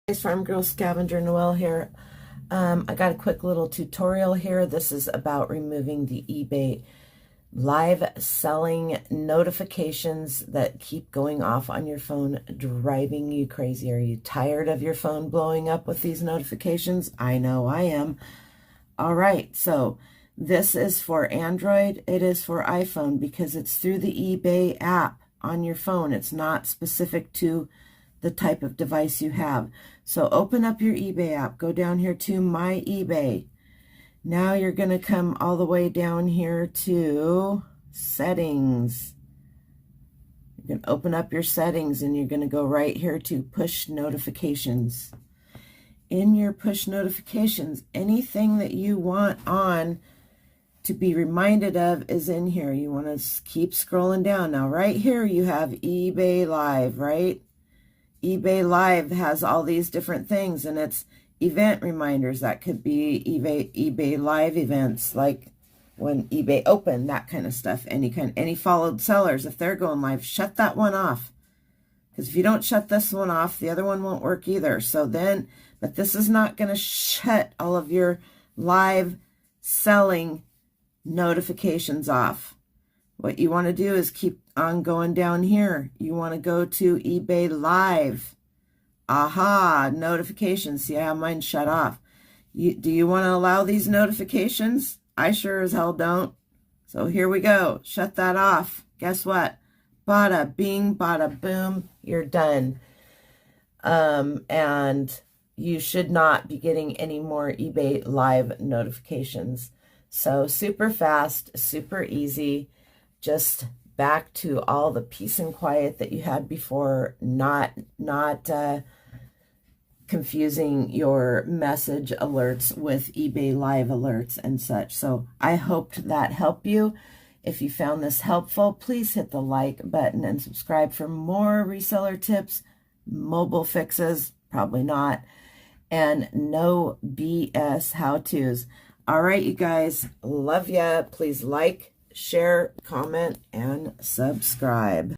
Guys, Farm Girl Scavenger Noelle here. I got a quick little tutorial here. This is about removing the eBay live selling notifications that keep going off on your phone, driving you crazy. Are you tired of your phone blowing up with these notifications? I know I am. All right, so this is for Android. It is for iPhone because it's through the eBay app on your phone. It's not specific to the type of device you have. So open up your eBay app, go down here to My eBay. Now you're going to come all the way down here to Settings. You're going to open up your settings and you're going to go right here to Push Notifications. In your push notifications, anything that you want on to be reminded of is in here. You want to keep scrolling down. Now right here you have eBay Live, right? eBay Live has all these different things, and it's event reminders. That could be eBay Live events, like when eBay opened, that kind of stuff. Any followed sellers, if they're going live, shut that one off. Because if you don't shut this one off, the other one won't work either. So then, but this is not going to shut all of your live selling notifications off. What you want to do is keep on going down here. You want to go to eBay Live. Aha, notifications. See, I have mine shut off. Do you want to allow these notifications? I sure as hell don't. So here we go. Shut that off. Guess what? Bada bing, bada boom, you're done. And you should not be getting any more eBay Live notifications. So super fast, super easy. Just back to all the peace and quiet that you had before, not confusing your message alerts with eBay Live alerts and such. So I hoped that helped you. If you found this helpful, please hit the like button and subscribe for more reseller tips, mobile fixes, probably not, and no BS how-tos. All right, you guys, love ya. Please like, share, comment, and subscribe.